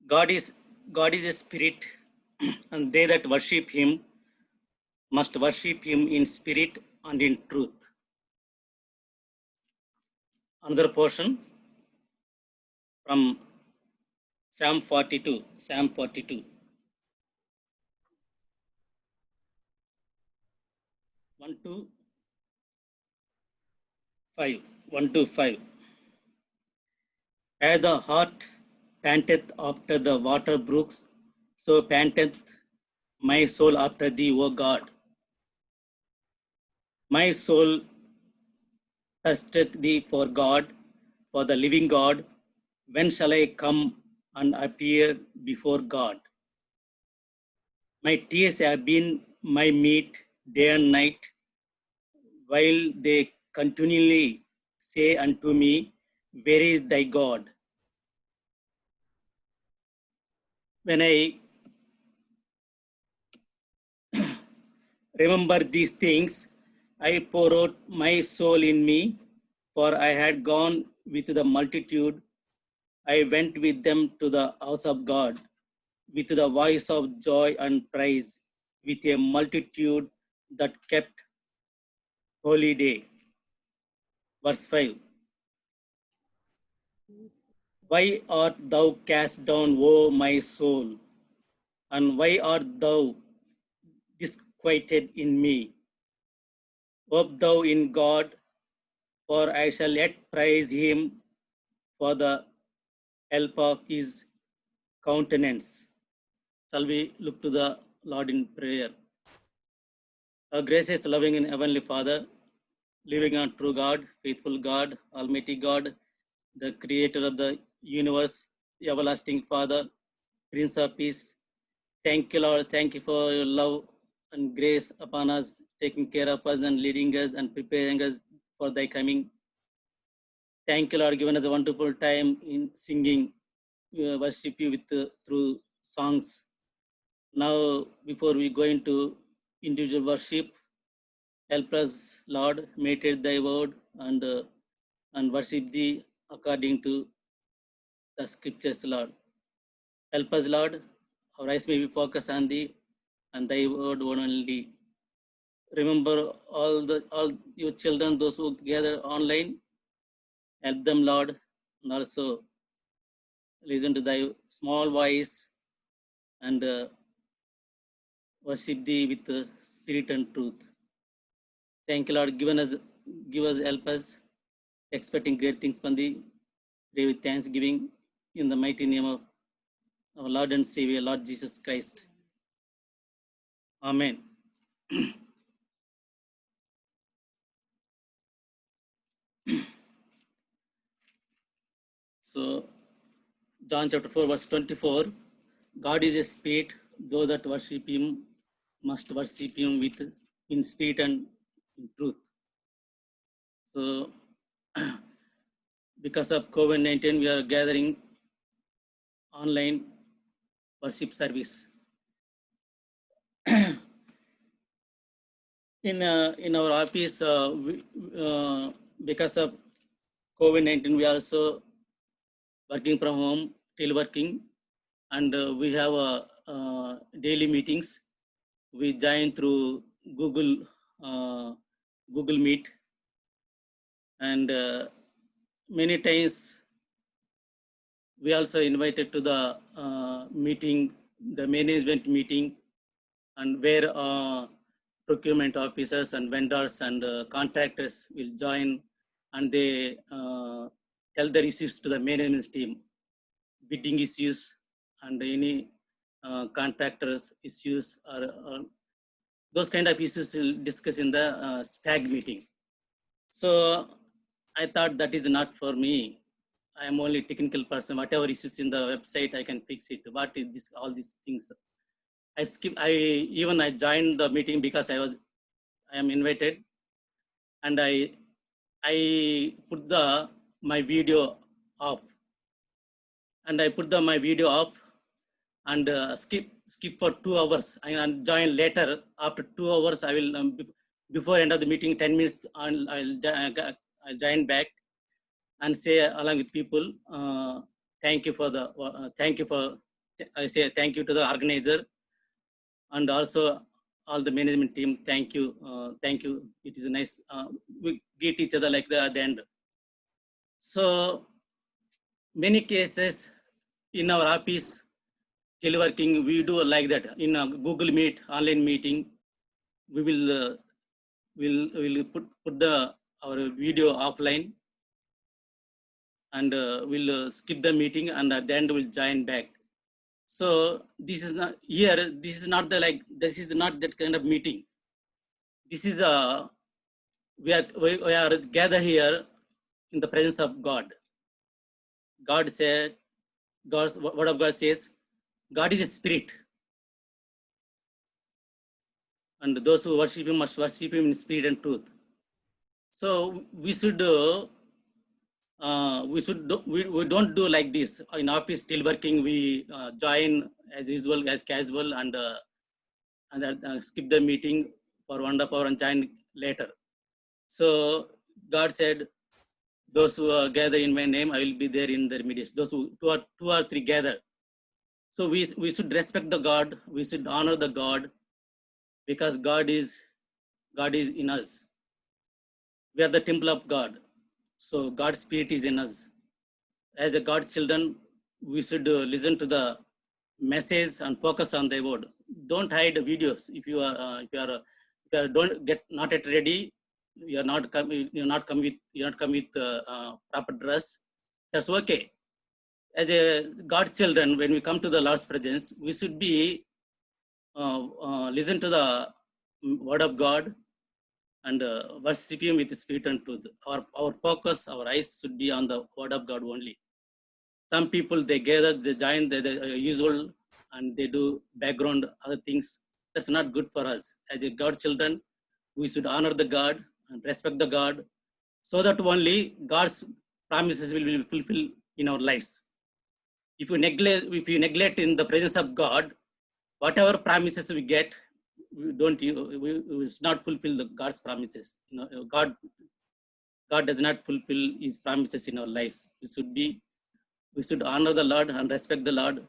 God is God is a spirit, and they that worship him must worship him in spirit and in truth. Another portion from Psalm 42. Psalm 42. 1 to 5. 1 to 5. As the heart panteth after the water brooks, so panteth my soul after thee, O God. My soul thirsteth thee for God, for the living God. When shall I come and appear before God? My tears have been my meat day and night, while they continually say unto me, where is thy God? When I remember these things, I pour out my soul in me, for I had gone with the multitude. I went with them to the house of God, with the voice of joy and praise, with a multitude that kept holy day. Verse 5. Why art thou cast down, O my soul? And why art thou disquieted in me? Hope thou in God, for I shall yet praise him for the help of his countenance. Shall we look to the Lord in prayer? Our gracious, loving, and heavenly Father, living on true God, faithful God, Almighty God, the creator of the universe, the everlasting Father, Prince of Peace. Thank you, Lord. Thank you for your love and grace upon us, taking care of us and leading us and preparing us for thy coming. Thank you, Lord, giving us a wonderful time in singing, worship you with through songs. Now, before we go into individual worship, help us, Lord, meditate thy word and worship thee according to the scriptures, Lord. Help us, Lord. Our eyes may be focused on thee and thy word only. Remember all your children, those who gather online. Help them, Lord, and also listen to thy small voice and worship thee with spirit and truth. Thank you, Lord. Give us, help us, expecting great things from thee. Pray with thanksgiving in the mighty name of our Lord and Savior, Lord Jesus Christ. Amen. So, John chapter 4, verse 24, God is a spirit, those that worship him must worship him with in spirit and in truth. So, because of COVID-19, we are gathering online worship service. In our office, because of COVID-19, we are also working from home, teleworking, and we have daily meetings. We join through Google Meet, and many times we also invited to the meeting, the management meeting, and where procurement officers and vendors and contractors will join, and they tell their issues to the management team, bidding issues and any contractors issues or those kind of issues will discuss in the stag meeting. So I thought that is not for me. I am only technical person. Whatever issues in the website, I can fix it. What is this? All these things. I joined the meeting because I am invited, and I put my video off, and I put my video off and skip for 2 hours. I will join later. After 2 hours, I will before end of the meeting, 10 minutes, I'll join back and say along with people, thank you for I say thank you to the organizer and also all the management team. Thank you. Thank you. It is a nice, we greet each other like that at the end. So many cases in our office, teleworking, we do like that. In a Google Meet, online meeting, we will put our video offline and we'll skip the meeting and at the end we'll join back. So this is not here. This is not that kind of meeting. This is we are gathered here in the presence of God. God said, God's word of God says, God is a spirit, and those who worship Him must worship Him in spirit and truth. So we don't do like this in office. Still working, we join as usual, as casual, and skip the meeting for 1.5 hours and join later. So God said, those who gather in my name, I will be there in their midst. Those who two or three gather. So we should respect the God. We should honor the God, because God is in us. We are the temple of God. So God's spirit is in us. As a God children, we should listen to the message and focus on the word. Don't hide the videos. If you are don't get not yet ready, you're not come with proper dress, that's okay. As a God children, when we come to the Lord's presence, we should be listen to the word of God and worship Him with spirit and truth. Our focus, our eyes should be on the word of God only. Some people, they gather, they join the usual, and they do background other things. That's not good for us. As a God children, we should honor the God and respect the God, so that only God's promises will be fulfilled in our lives. If you neglect in the presence of God, whatever promises we get, we will not fulfill God's promises. God does not fulfill His promises in our lives. We should honor the Lord and respect the Lord.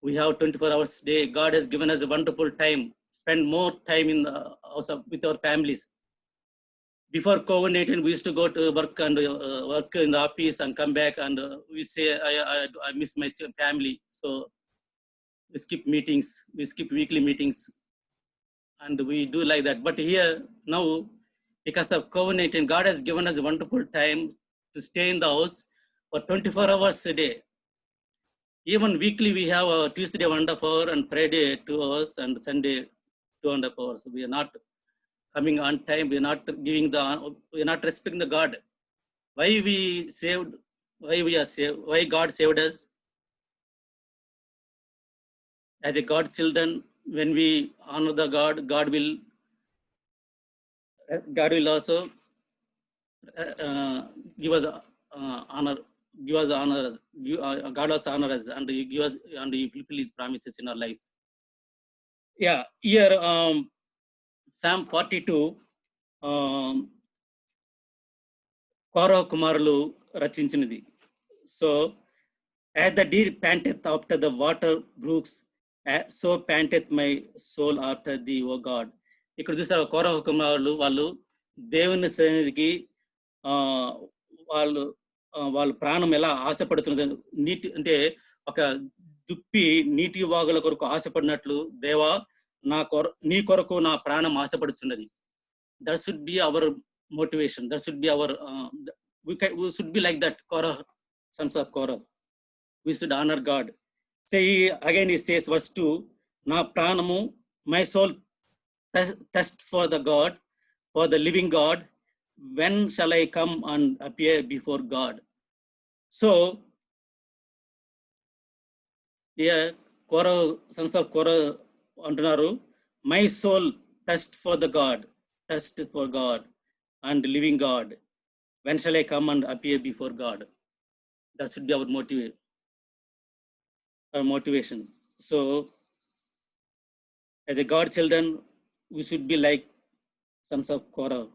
We have 24 hours a day. God has given us a wonderful time. Spend more time in the house with our families. Before COVID-19, we used to go to work and work in the office and come back, and we say, I miss my family. So we skip meetings, we skip weekly meetings, and we do like that. But here now, because of COVID-19, God has given us a wonderful time to stay in the house for 24 hours a day. Even weekly, we have a Tuesday 1.5 hour and Friday 2 hours and Sunday 2.5 hours. We are not coming on time. We are not respecting the God. Why we saved? Why we are saved? Why God saved us? As a God children, when we honor the God, God will also give us honor. Give us honor. God also honor us, and He give us, and He fulfill His promises in our lives. Yeah, here Psalm 42. Kora Kumarulu రచించినది. So, as the deer panteth after the water brooks, so panteth my soul after thee, O God. ఇక్కడ చూసారు కోరహ కుమారులు, వాళ్ళు దేవుని సన్నిధికి వాళ్ళ ప్రాణం ఎలా ఆశపడుతున్నది. నీటి అంటే ఒక దుప్పి నీటి వాగుల కొరకు ఆశపడినట్లు, దేవా నీ కొరకు నా ప్రాణం ఆశపడుతున్నది. That should be our motivation. That should be our we should be like that. Korah, sons of Korah. We should honor God. Say again, he says, verse 2, na pranamu, my soul thirst for the God, for the living God. When shall I come and appear before God? So, yeah, Korah, sons of Korah, antunaru, my soul thirst for the God, thirst for God and living God. When shall I come and appear before God? That should be our motivation. So, as a God children, we should be like sons of Korah.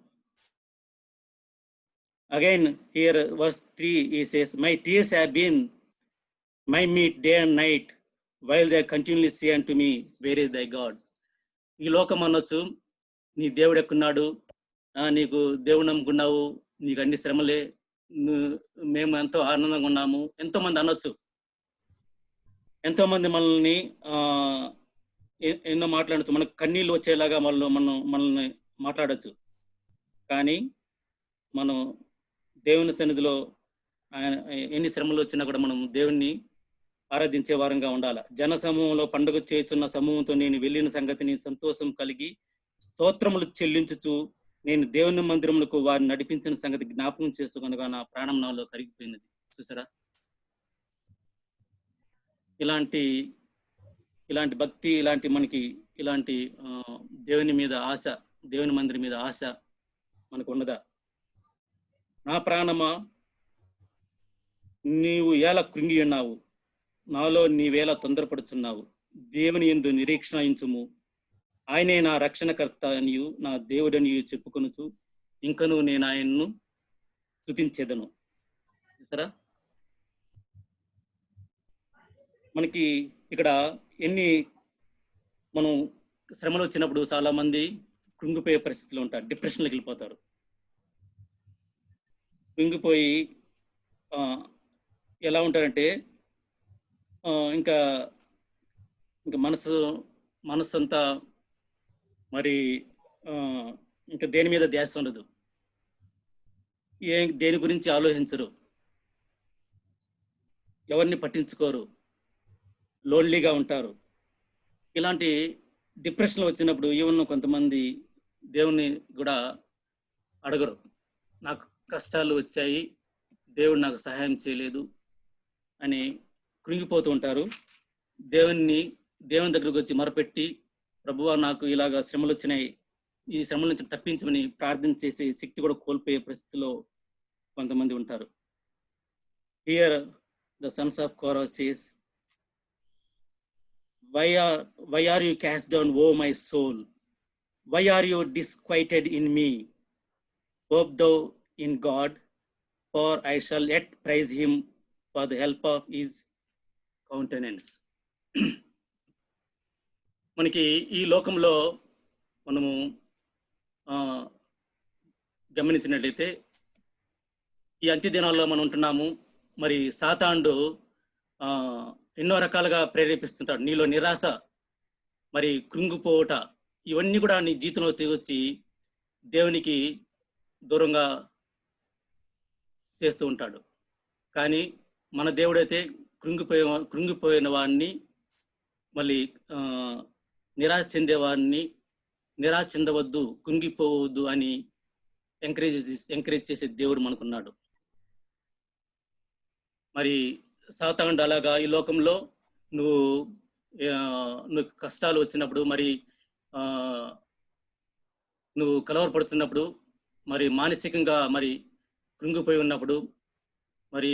Again, here, verse 3, he says, my tears have been my meat day and night, while they continually say unto me, where is thy God? ఈ లోకం అనొచ్చు, నీ దేవుడు ఎక్కడున్నాడు, నీకు దేవుడు నమ్ముకున్నావు, నీకు అన్ని శ్రమలే, మేము ఎంతో ఆనందంగా ఉన్నాము, ఎంతో మంది అనొచ్చు. ఎంతో మంది మనల్ని ఎన్నో మాట్లాడచ్చు, మనకు కన్నీళ్ళు వచ్చేలాగా మనల్ని మాట్లాడచ్చు. కానీ మనం దేవుని సన్నిధిలో ఆయన ఎన్ని శ్రమలు వచ్చినా కూడా మనం దేవుణ్ణి ఆరాధించే వారంగా ఉండాలి. జన సమూహంలో పండుగ చేస్తున్న సమూహంతో నేను వెళ్ళిన సంగతిని సంతోషం కలిగి స్తోత్రములు చెల్లించుచు నేను దేవుని మందిరములకు వారిని నడిపించిన సంగతి జ్ఞాపకం చేసుకొనగా నా ప్రాణం నాలో కరిగిపోయినది. చూసారా, ఇలాంటి భక్తి, మనకి ఇలాంటి దేవుని మీద ఆశ, దేవుని మందిరం మీద ఆశ మనకు ఉన్నదా? నా ప్రాణమా, నీవు ఎలా కృంగి ఉన్నావు, నాలో నీవేలా తొందరపడుచున్నావు. దేవుని యందు నిరీక్షణ ఉంచుము, ఆయనే నా రక్షణకర్త అనియు నా దేవుడనియు చెప్పుకొనుచు ఇంకను నేను ఆయన్ను స్తుతించెదను. చూసారా, మనకి ఇక్కడ మనం శ్రమలు వచ్చినప్పుడు చాలా మంది కృంగిపోయే పరిస్థితిలో ఉంటారు, డిప్రెషన్లోకి వెళ్ళిపోతారు. కృంగిపోయి ఎలా ఉంటారంటే ఇంకా మనసు అంతా మరి ఇంకా దేని మీద ధ్యాస ఉండదు, దేని గురించి ఆలోచించరు, ఎవరిని పట్టించుకోరు, లోన్లీగా ఉంటారు. ఇలాంటి డిప్రెషన్ వచ్చినప్పుడు ఈవెన్ కొంతమంది దేవుణ్ణి కూడా అడగరు. నాకు కష్టాలు వచ్చాయి, దేవుడు నాకు సహాయం చేయలేదు అని కృంగిపోతూ ఉంటారు. దేవుని దగ్గరకు వచ్చి మొరపెట్టి, ప్రభువా నాకు ఇలాగా శ్రమలు వచ్చినాయి, ఈ శ్రమల నుంచి తప్పించమని ప్రార్థన చేసే శక్తి కూడా కోల్పోయే పరిస్థితిలో కొంతమంది ఉంటారు. Here the sons of Korah says, why are you cast down, O my soul? Why are you disquieted in me? Hope thou in God, for I shall yet praise him for the help of his countenance. మనకి ఈ లోకంలో మనము గమనించినట్లయితే ఈ అంత్య దినాల్లో మనం ఉంటున్నాము. మరి సాతానుడు ఎన్నో రకాలుగా ప్రేరేపిస్తుంటాడు. నీలో నిరాశ, మరి కృంగిపోవట, ఇవన్నీ కూడా నీ జీవితంలో తీసుకొచ్చి దేవునికి దూరంగా చేస్తూ ఉంటాడు. కానీ మన దేవుడైతే కృంగిపోయిన వాడిని, మళ్ళీ నిరాశ చెందవద్దు, కృంగిపోవద్దు అని ఎంకరేజ్ చేసే దేవుడు మనకున్నాడు. మరి సాతానుడు అలాగా ఈ లోకంలో నువ్వు కష్టాలు వచ్చినప్పుడు, మరి నువ్వు కలవరపడుతున్నప్పుడు, మరి మానసికంగా మరి కృంగిపోయి ఉన్నప్పుడు, మరి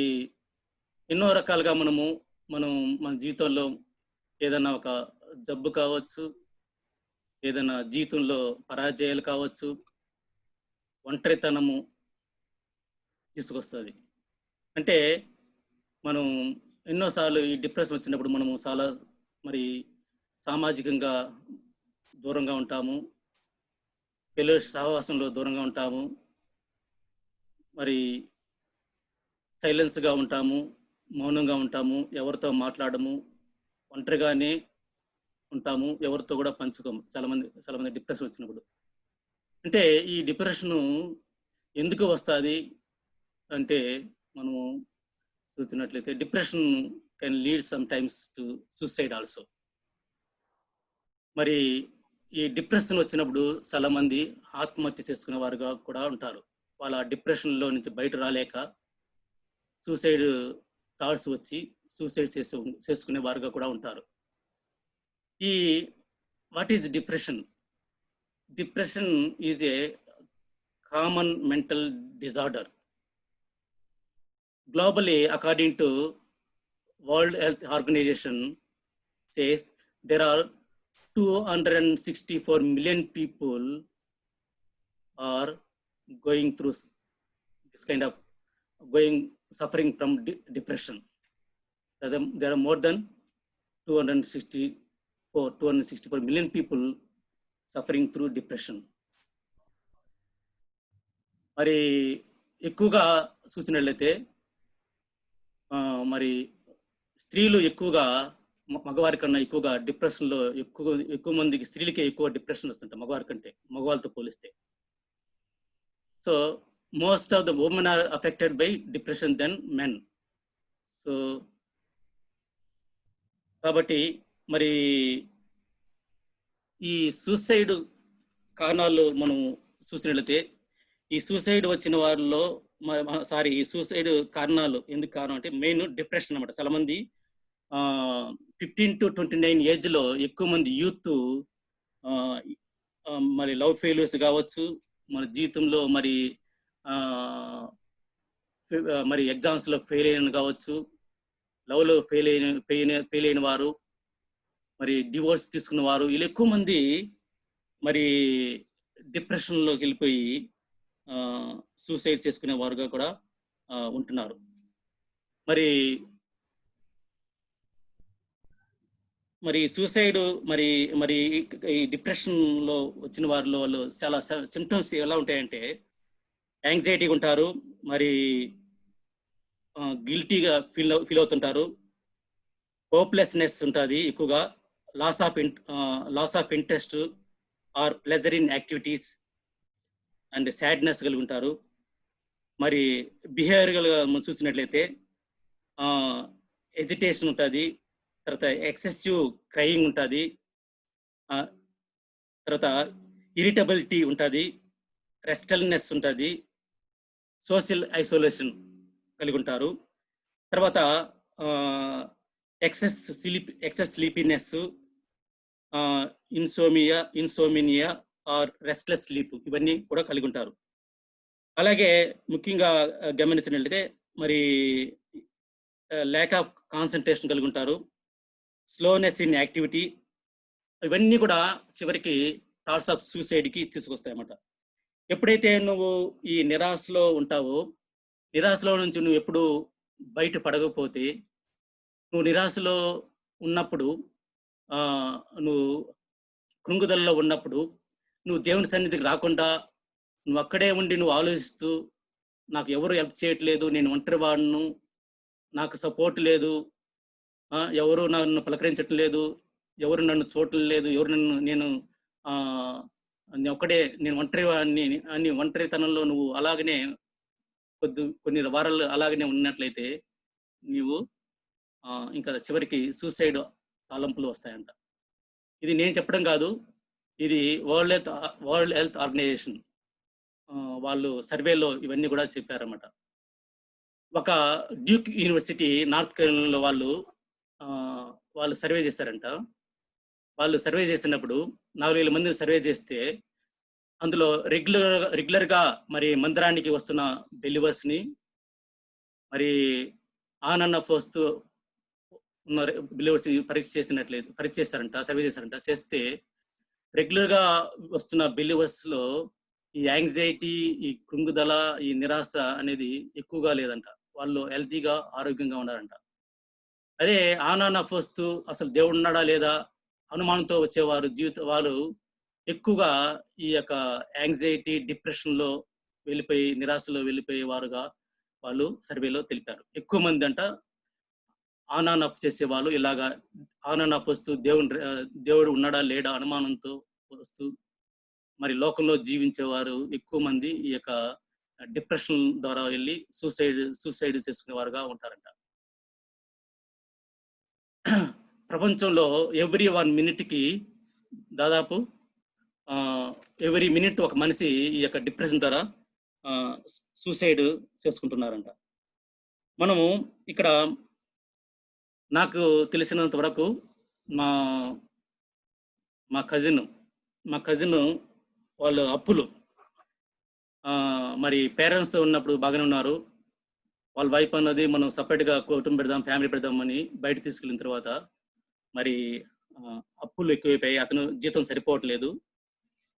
ఎన్నో రకాలుగా మనం మన జీవితంలో ఏదైనా ఒక జబ్బు కావచ్చు, ఏదైనా జీవితంలో పరాజయాలు కావచ్చు, ఒంటరితనము తీసుకొస్తుంది. అంటే మనం ఎన్నోసార్లు ఈ డిప్రెషన్ వచ్చినప్పుడు మనము చాలా మరి సామాజికంగా దూరంగా ఉంటాము, పిల్లల సహవాసంలో దూరంగా ఉంటాము, మరి సైలెన్స్గా ఉంటాము, మౌనంగా ఉంటాము, ఎవరితో మాట్లాడము, ఒంటరిగానే ఉంటాము, ఎవరితో కూడా పంచుకోము. చాలా మంది డిప్రెషన్ వచ్చినప్పుడు. అంటే ఈ డిప్రెషను ఎందుకు వస్తుంది అంటే, మనము చూసినట్లయితే depression can lead some times to suicide also. మరి ఈ డిప్రెషన్ వచ్చినప్పుడు చాలా మంది ఆత్మహత్య చేసుకునే వారుగా కూడా ఉంటారు. వాళ్ళ డిప్రెషన్లో నుంచి బయట రాలేక సూసైడ్ థాట్స్ వచ్చి సూసైడ్ చేసుకునే వారుగా కూడా ఉంటారు. What is depression? Depression is a common mental disorder. Globally, according to World Health Organization, says there are 264 million people are going through this kind of suffering from depression. There are more than 264 million people suffering through depression. మరి ఎక్కువగా చూసినట్లయితే మరి స్త్రీలు ఎక్కువగా మగవారి కన్నా ఎక్కువగా డిప్రెషన్లో ఎక్కువ మందికి స్త్రీలకే ఎక్కువ డిప్రెషన్ వస్తుంటాయి మగవారి కంటే, మగవాళ్ళతో పోలిస్తే. So most of the women are affected by depression then men. So కాబట్టి మరి ఈ సూసైడ్ కారణాలు మనం చూసినట్లయితే, ఈ సూసైడ్ వచ్చిన వారిలో ఈ సూసైడ్ కారణాలు ఎందుకు కారణం అంటే మెయిన్ డిప్రెషన్ అనమాట. చాలా మంది 15 to 29 ఏజ్లో ఎక్కువ మంది యూత్ మరి లవ్ ఫెయిల్యూర్స్ కావచ్చు, మన జీవితంలో మరి ఎగ్జామ్స్లో ఫెయిల్ అయిన కావచ్చు, లవ్లో ఫెయిల్ అయిన వారు, మరి డివోర్స్ తీసుకున్న వారు, వీళ్ళు ఎక్కువ మంది మరి డిప్రెషన్లోకి వెళ్ళిపోయి సూసైడ్ చేసుకునే వారుగా కూడా ఉంటున్నారు. మరి సూసైడ్ మరి ఈ డిప్రెషన్లో వచ్చిన వారిలో వాళ్ళు చాలా సిమ్టమ్స్ ఎలా ఉంటాయంటే, యాంగ్జైటీగా ఉంటారు, మరి గిల్టీగా ఫీల్ అవుతుంటారు, హోప్లెస్నెస్ ఉంటుంది ఎక్కువగా, loss of interest or pleasure in activities and sadness కలిగి ఉంటారు. మరి బిహేవియర్గా మనం చూసినట్లయితే ఎజిటేషన్ ఉంటుంది, తర్వాత ఎక్సెసివ్ క్రయింగ్ ఉంటుంది, తర్వాత ఇరిటబిలిటీ ఉంటుంది, రెస్ట్లెస్నెస్ ఉంటుంది, సోషల్ ఐసోలేషన్ కలిగి ఉంటారు. తర్వాత excess sleepiness, insomnia or restless sleep, ఇవన్నీ కూడా కలిగి ఉంటారు. అలాగే ముఖ్యంగా గమనించినట్లయితే మరి ల్యాక్ ఆఫ్ కాన్సన్ట్రేషన్ కలిగి ఉంటారు, స్లోనెస్ ఇన్ యాక్టివిటీ, ఇవన్నీ కూడా చివరికి థాట్స్ ఆఫ్ సూసైడ్కి తీసుకొస్తాయన్నమాట. ఎప్పుడైతే నువ్వు ఈ నిరాశలో ఉంటావో, నిరాశలో నుంచి నువ్వు ఎప్పుడు బయట పడకపోతే, నువ్వు నిరాశలో ఉన్నప్పుడు, నువ్వు కృంగుదలలో ఉన్నప్పుడు, నువ్వు దేవుని సన్నిధికి రాకుండా నువ్వు అక్కడే ఉండి నువ్వు ఆలోచిస్తూ, నాకు ఎవరు హెల్ప్ చేయట్లేదు, నేను ఒంటరి వాడును, నాకు సపోర్ట్ లేదు, ఎవరు నన్ను పలకరించటం లేదు, ఎవరు నన్ను చూడటం లేదు, నేను ఒంటరి వాడిని అని ఒంటరితనంలో నువ్వు అలాగనే కొన్ని వారాలు అలాగనే ఉన్నట్లయితే నీవు ఇంకా చివరికి సూసైడ్ తలంపులు వస్తాయంట. ఇది నేను చెప్పడం కాదు, ఇది వరల్డ్ హెల్త్ ఆర్గనైజేషన్ వాళ్ళు సర్వేలో ఇవన్నీ కూడా చెప్పారన్నమాట. ఒక డ్యూక్ యూనివర్సిటీ నార్త్ కెరోలినాలో వాళ్ళు సర్వే చేస్తారంట. వాళ్ళు సర్వే చేసినప్పుడు 4,000 మందిని సర్వే చేస్తే, అందులో రెగ్యులర్గా మరి మందిరానికి వస్తున్న బిలీవర్స్ని మరి ఆన్ అండ్ ఆఫ్ వస్తూ ఉన్న బిలీవర్స్ పరీక్ష చేస్తారంట, సర్వే చేస్తారంట. చేస్తే రెగ్యులర్గా వస్తున్న బిలీవర్స్లో ఈ యాంగ్జైటీ, ఈ కృంగుదల, ఈ నిరాశ అనేది ఎక్కువగా లేదంట. వాళ్ళు హెల్తీగా ఆరోగ్యంగా ఉన్నారంట. అదే ఆన్ అండ్ ఆఫ్ వస్తూ అసలు దేవుడు ఉన్నాడా లేదా అనుమానంతో వచ్చేవారు వాళ్ళు ఎక్కువగా ఈ యొక్క యాంగ్జైటీ, డిప్రెషన్లో వెళ్ళిపోయి, నిరాశలో వెళ్ళిపోయే వారుగా వాళ్ళు సర్వేలో తెలిపారు. ఎక్కువ మంది అంట ఆన్ అండ్ ఆఫ్ చేసేవాళ్ళు ఇలాగా ఆన్ అండ్ ఆఫ్ వస్తూ దేవుడు ఉన్నాడా లేడా అనుమానంతో వస్తూ మరి లోకంలో జీవించేవారు ఎక్కువ మంది ఈ యొక్క డిప్రెషన్ ద్వారా వెళ్ళి సూసైడ్ చేసుకునే వారుగా ఉంటారంట. ప్రపంచంలో ఎవ్రీ 1 మినిట్కి దాదాపు ఎవ్రీ మినిట్ ఒక మనిషి ఈ యొక్క డిప్రెషన్ ద్వారా సూసైడ్ చేసుకుంటున్నారంట. మనము ఇక్కడ నాకు తెలిసినంత వరకు మా కజిన్ వాళ్ళు అప్పులు మరి పేరెంట్స్తో ఉన్నప్పుడు బాగానే ఉన్నారు. వాళ్ళ వైఫ్ అన్నది మనం సపరేట్గా కుటుంబం పెడదాం, ఫ్యామిలీ పెడదామని బయట తీసుకెళ్ళిన తర్వాత మరి అప్పులు ఎక్కువైపోయి అతను జీతం సరిపోవట్లేదు.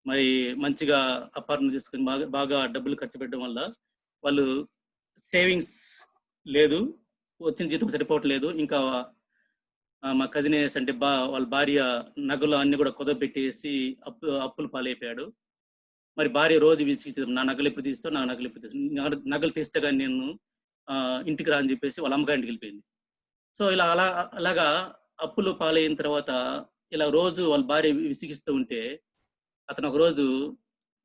మరి మంచిగా అపార్ట్మెంట్ తీసుకుని బాగా డబ్బులు ఖర్చు పెట్టడం వల్ల వాళ్ళు సేవింగ్స్ లేదు, వచ్చిన జీతం సరిపోవట్లేదు. ఇంకా మా కజిన్ అంటే వాళ్ళ భార్య నగలు అన్ని కూడా కుదపెట్టేసి అప్పులు పాలైపోయాడు. మరి భార్య రోజు విసిగించడం, నా నగలు ఎప్పుడు తీస్తావు, నా నగలు ఎప్పుడు తీస్తావు, నగలు తీస్తే కానీ నేను ఇంటికి రా అని చెప్పేసి వాళ్ళ అమ్మగారింటికి వెళ్ళిపోయింది. సో ఇలా అలాగా అప్పులు పాలైన తర్వాత ఇలా రోజు వాళ్ళ భార్య విసిగిస్తూ ఉంటే అతను ఒక రోజు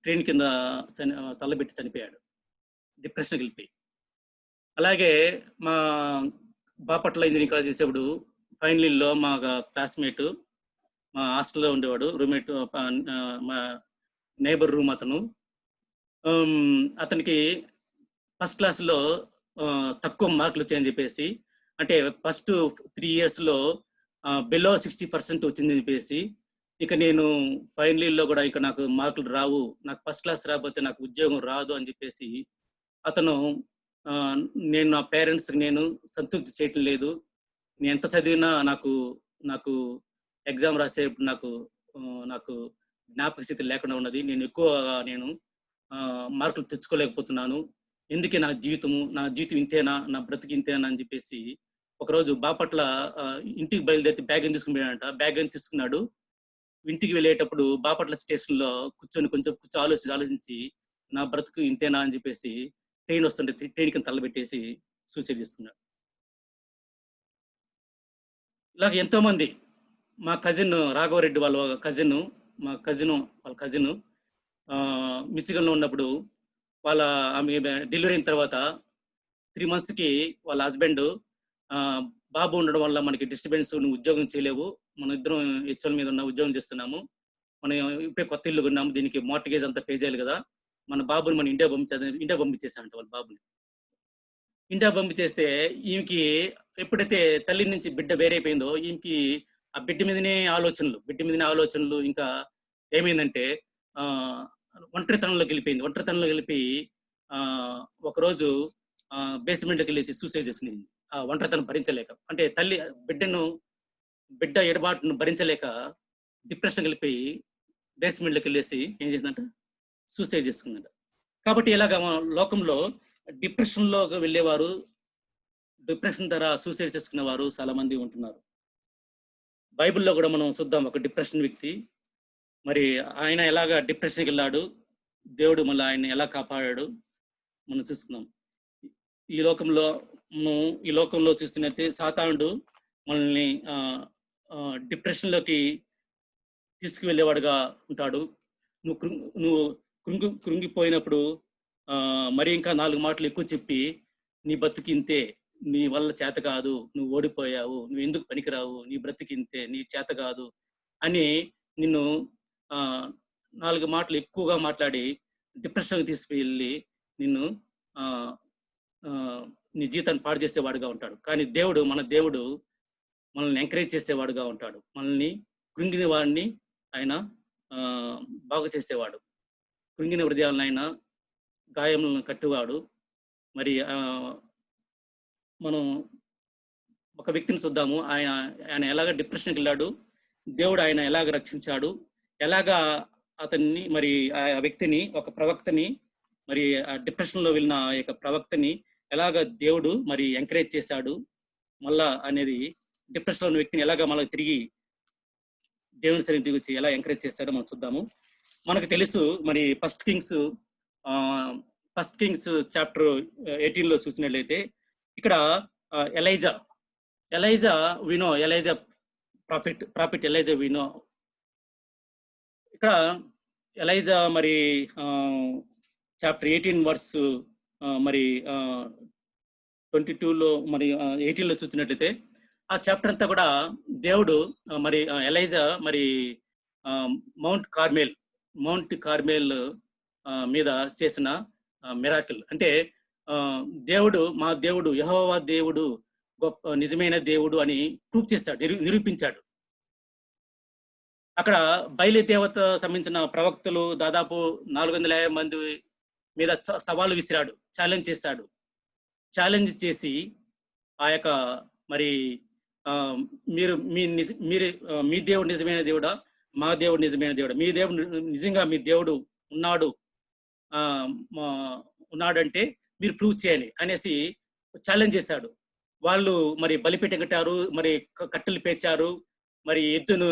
ట్రైన్ కింద తలబెట్టి చనిపోయాడు, డిప్రెషన్కి వెళ్ళిపోయి. అలాగే మా బాపట్ల ఇంజనీరింగ్ కాలేజ్ చేసేప్పుడు ఫైనల్ ఇయర్లో మా క్లాస్మేట్ మా హాస్టల్లో ఉండేవాడు, రూమ్మేట్, మా నైబర్ రూమ్ అతను. అతనికి ఫస్ట్ క్లాస్లో తక్కువ మార్కులు వచ్చాయని చెప్పేసి, అంటే ఫస్ట్ 3 yearsలో బిలో 60% వచ్చిందని చెప్పేసి, ఇక నేను ఫైనల్ ఇయర్లో కూడా ఇక నాకు మార్కులు రావు, నాకు ఫస్ట్ క్లాస్ రాకపోతే నాకు ఉద్యోగం రాదు అని చెప్పేసి అతను, నేను నా పేరెంట్స్కి నేను సంతృప్తి చేయటం లేదు, నేను ఎంత చదివినా నాకు ఎగ్జామ్ రాసేప్పుడు నాకు జ్ఞాపక స్థితి లేకుండా ఉన్నది, నేను ఎక్కువగా మార్కులు తెచ్చుకోలేకపోతున్నాను, ఎందుకే నా జీవితం ఇంతేనా, నా బ్రతికి ఇంతేనా అని చెప్పేసి ఒకరోజు బాపట్ల ఇంటికి బయలుదేరి బ్యాగ్ అని తీసుకున్నాడంట. బ్యాగ్ అని తీసుకున్నాడు. ఇంటికి వెళ్ళేటప్పుడు బాపట్ల స్టేషన్లో కొంచెం ఆలోచించి నా బ్రతుకు ఇంతేనా అని చెప్పేసి ట్రైన్ వస్తుంటే ట్రైన్ కింద తలబెట్టేసి సూసైడ్ చేసుకున్నాడు. ఇలాగ ఎంతో మంది, మా కజిన్ రాఘవరెడ్డి వాళ్ళ కజిన్ మిచిగన్లో ఉన్నప్పుడు ఆమె డెలివరీ అయిన తర్వాత 3 monthsకి వాళ్ళ హస్బెండ్, బాబు ఉండడం వల్ల మనకి డిస్టర్బెన్స్, నువ్వు ఉద్యోగం చేయలేవు, మన ఇద్దరం హెచ్ఎల్ మీద ఉన్న ఉద్యోగం చేస్తున్నాము, మనం ఇప్పుడే కొత్త ఇల్లు కొన్నాము, దీనికి మార్టిగేజ్ అంతా పే చేయాలి కదా, మన బాబుని మనం ఇండియా పంపించేసామంట. వాళ్ళ బాబుని ఇండియా పంపించేస్తే ఈమెకి ఎప్పుడైతే తల్లి నుంచి బిడ్డ వేరైపోయిందో ఈమెకి ఆ బిడ్డ మీదనే ఆలోచనలు ఇంకా ఏమైందంటే ఒంటరితనంలోకి వెళ్ళిపోయి ఒకరోజు బేస్మెంట్కి వెళ్ళేసి సూసైడ్ చేసుకునింది. ఆ ఒంటరితనం భరించలేక, అంటే తల్లి బిడ్డ ఎడబాటును భరించలేక డిప్రెషన్ వెళ్ళిపోయి బేస్మెంట్లోకి వెళ్ళేసి ఏం చేసిందంట, సూసైడ్ చేసుకుందంట. కాబట్టి ఇలాగ లోకంలో డిప్రెషన్లోకి వెళ్ళేవారు, డిప్రెషన్ ద్వారా సూసైడ్ చేసుకునే వారు చాలా మంది ఉంటున్నారు. బైబిల్లో కూడా మనం చూద్దాం, ఒక డిప్రెషన్ వ్యక్తి, మరి ఆయన ఎలాగా డిప్రెషన్కి వెళ్ళాడు, దేవుడు మళ్ళీ ఆయన ఎలా కాపాడాడు మనం చూసుకున్నాం. ఈ లోకంలో చూస్తున్నట్టే సాతానుడు మనల్ని డిప్రెషన్లోకి తీసుకువెళ్ళేవాడుగా ఉంటాడు. నువ్వు కృంగిపోయినప్పుడు మరి ఇంకా 4 మాటలు ఎక్కువ చెప్పి, నీ బతుకింతే, నీ వల్ల చేత కాదు, నువ్వు ఓడిపోయావు, నువ్వు ఎందుకు పనికిరావు, నీ బ్రతికింతే, నీ చేత కాదు అని నిన్ను 4 మాటలు ఎక్కువగా మాట్లాడి డిప్రెషన్కి తీసుకువెళ్ళి నిన్ను నీ జీవితాన్ని పాడు చేసేవాడుగా ఉంటాడు. కానీ మన దేవుడు మనల్ని ఎంకరేజ్ చేసేవాడుగా ఉంటాడు. మనల్ని కృంగిన వాడిని ఆయన బాగు చేసేవాడు, కృంగిన హృదయాలను ఆయన గాయములను కట్టువాడు. మరి మనం ఒక వ్యక్తిని చూద్దాము, ఆయన ఎలాగ డిప్రెషన్కి వెళ్ళాడు, దేవుడు ఆయన ఎలాగ రక్షించాడు, ఎలాగా అతన్ని, మరి ఆ వ్యక్తిని, ఒక ప్రవక్తని, మరి ఆ డిప్రెషన్లో వెళ్ళిన ఆ యొక్క ప్రవక్తని ఎలాగ దేవుడు మరి ఎంకరేజ్ చేశాడు మళ్ళా అనేది, డిప్రెషన్లో ఉన్న వ్యక్తిని ఎలాగ మళ్ళీ తిరిగి దేవుని సన్నిధికి వచ్చి ఎలా ఎంకరేజ్ చేశాడో మనం చూద్దాము. మనకు తెలుసు, మరి ఫస్ట్ కింగ్స్ చాప్టర్ 18లో చూసినట్లయితే ఇక్కడ ఎలైజా ప్రాఫిట్ ఎలైజా వినో, ఇక్కడ ఎలైజా మరి చాప్టర్ 18 వర్స్ మరి 22లో మరి 18లో చూసినట్లయితే ఆ చాప్టర్ అంతా కూడా దేవుడు మరి ఎలైజా మరి మౌంట్ కార్మెల్ మీద చేసిన మిరాకిల్, అంటే మా దేవుడు యెహోవా దేవుడు గొప్ప నిజమైన దేవుడు అని ప్రూవ్ చేశాడు, నిరూపించాడు. అక్కడ బయలు దేవత సంబంధించిన ప్రవక్తలు దాదాపు 450 మంది మీద సవాలు విసిరాడు, ఛాలెంజ్ చేసి ఆ యొక్క మరి మీ దేవుడు నిజమైన దేవుడా, మా దేవుడు నిజమైన దేవుడా, నిజంగా మీ దేవుడు ఉన్నాడంటే మీరు ప్రూవ్ చేయాలి అనేసి ఛాలెంజ్ చేశాడు. వాళ్ళు మరి బలిపీఠం కట్టారు, మరి కట్టెలు పేర్చారు, మరి ఎద్దును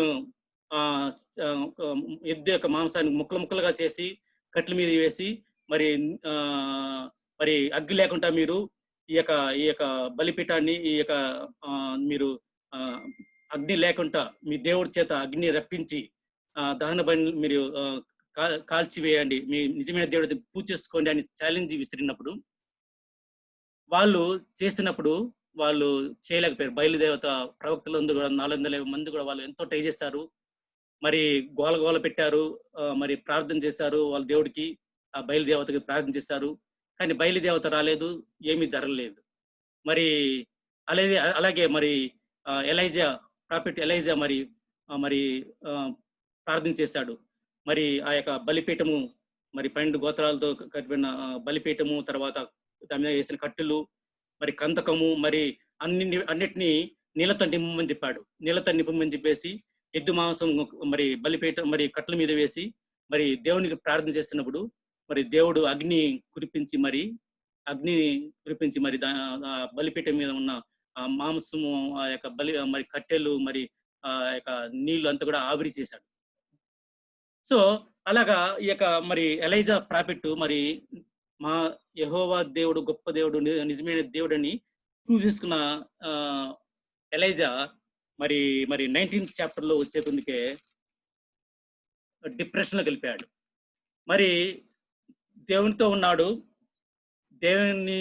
ఎద్దు యొక్క మాంసాన్ని ముక్కలు ముక్కలుగా చేసి కట్టెల మీద వేసి మరి మరి అగ్గి లేకుండా మీరు ఈ యొక్క బలిపీఠాన్ని ఈ యొక్క మీరు అగ్ని లేకుండా మీ దేవుడి చేత అగ్ని రప్పించి దహన బలి మీరు కాల్చివేయండి, మీ నిజమైన దేవుడి పూజ చేసుకోండి అని ఛాలెంజ్ విసిరినప్పుడు వాళ్ళు చేసినప్పుడు వాళ్ళు చేయలేకపోయారు. బయలుదేవత ప్రవక్తలందరూ కూడా 400 మంది కూడా వాళ్ళు ఎంతో ట్రై చేశారు. మరి గోల పెట్టారు, మరి ప్రార్థన చేశారు వాళ్ళ దేవుడికి, ఆ బయలుదేవతకి ప్రార్థన చేశారు. కానీ బయలుదేవత రాలేదు, ఏమీ జరగలేదు. మరి అలాగే మరి ఎలైజా, ప్రాఫెట్ ఎలైజా మరి మరి ప్రార్థన చేశాడు. మరి ఆ యొక్క బలిపీఠము మరి 12 గోత్రాలతో కట్టిన బలిపీఠము, తర్వాత దాని మీద వేసిన కట్టెలు, మరి కందకము, మరి అన్నిటినీ నీళ్ళతో నింపమని చెప్పాడు. నీళ్ళతో నింపమని చెప్పేసి ఎద్దు మాంసం మరి బలిపీఠం మరి కట్టెల మీద వేసి మరి దేవునికి ప్రార్థన చేస్తున్నప్పుడు మరి దేవుడు అగ్ని కురిపించి మరి బలిపీఠం మీద ఉన్న ఆ మాంసము, ఆ యొక్క మరి కట్టెలు, మరి ఆ యొక్క నీళ్లు అంతా కూడా ఆవిరి చేశాడు. సో అలాగా ఈ యొక్క మరి ఎలైజా ప్రాఫెట్ మరి మా యెహోవా దేవుడు గొప్ప దేవుడు, నిజమైన దేవుడు అని ప్రూవ్ చేసుకున్న ఎలైజా మరి 19th చాప్టర్లో వచ్చే కొందుకే డిప్రెషన్లో వెళ్ళిపోయాడు. మరి దేవునితో ఉన్నాడు, దేవుని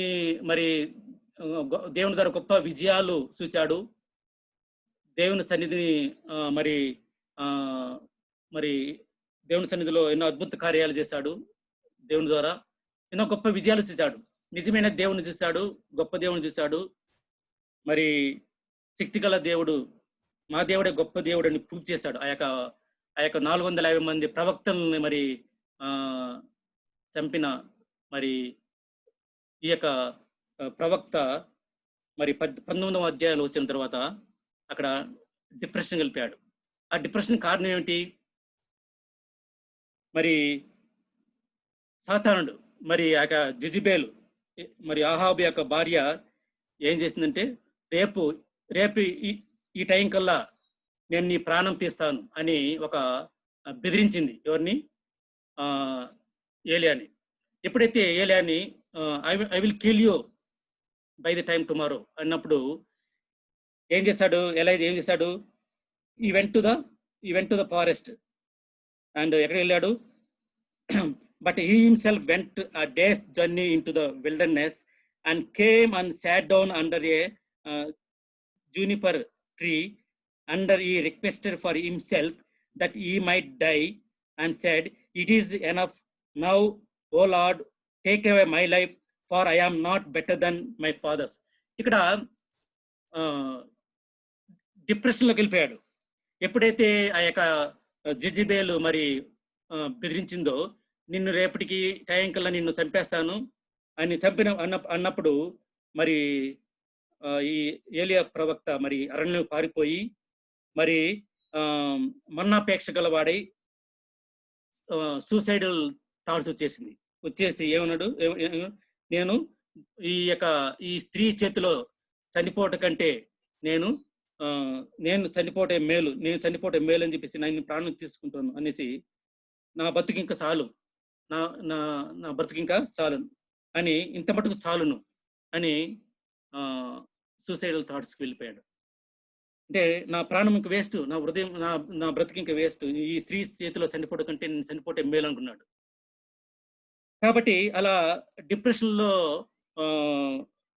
ద్వారా గొప్ప విజయాలు చూచాడు, దేవుని సన్నిధిని మరి దేవుని సన్నిధిలో ఎన్నో అద్భుత కార్యాలు చేశాడు, దేవుని ద్వారా ఎన్నో గొప్ప విజయాలు చూశాడు, నిజమైన దేవుని చూశాడు, గొప్ప దేవుని చూశాడు. మరి శక్తిగల దేవుడు, మా దేవుడే గొప్ప దేవుడు అని ప్రూవ్ చేశాడు. ఆ యొక్క 450 మంది ప్రవక్తల్ని మరి చంపిన మరి ఈ యొక్క ప్రవక్త మరి 19వ అధ్యాయంలో వచ్చిన తర్వాత అక్కడ డిప్రెషన్ వెళ్ళిపోయాడు. ఆ డిప్రెషన్ కారణం ఏమిటి? మరి సాతానుడు, మరి ఆ యొక్క జెజబెల్, మరి అహాబు యొక్క భార్య ఏం చేసిందంటే, రేపు ఈ టైం కల్లా నేను నీ ప్రాణం తీస్తాను అని ఒక బెదిరించింది. ఎవరిని? ఏలియాని. ఎప్పుడైతే ఏలియాని I will kill you by the time tomorrow అన్నప్పుడు ఏం చేశాడు ఎలైజా? ఏం చేశాడు? He went to the forest and ఎక్కడికి వెళ్ళాడు? But he himself went a day's journey into the wilderness and came and sat down under a juniper tree, under he requested for himself that he might die and said, it is enough now, O Lord, take away my life, for I am not better than my fathers. ఇక్కడ డిప్రెషన్లోకి వెళ్ళిపోయాడు. ఎప్పుడైతే ఆ యొక్క Jezebel మరి బెదిరించిందో, నిన్ను రేపటికి time కల్లా నిన్ను చంపేస్తాను అని అన్నప్పుడు మరి ఈ ఏలియా ప్రవక్త మరి అరణ్యం పారిపోయి మరి మన్నాపేక్ష గలవాడై సూసైడల్ థాట్స్ వచ్చేసి ఏమన్నాడు? నేను ఈ స్త్రీ చేతిలో చనిపోవటం కంటే నేను చనిపోవటే మేలు అని చెప్పేసి నేను ప్రాణం తీసుకుంటాను అనేసి, నా బతుకింక చాలు, నా బ్రతికింకా చాలు అని, ఇంత మటుకు చాలును అని సూసైడల్ థాట్స్కి వెళ్ళిపోయాడు. అంటే నా ప్రాణం ఇంక వేస్ట్, నా హృదయం, నా బ్రతికి ఇంకా వేస్ట్, ఈ స్త్రీ చేతిలో చనిపోవడం కంటే నేను చనిపోతే మేలు అనుకున్నాడు. కాబట్టి అలా డిప్రెషన్లో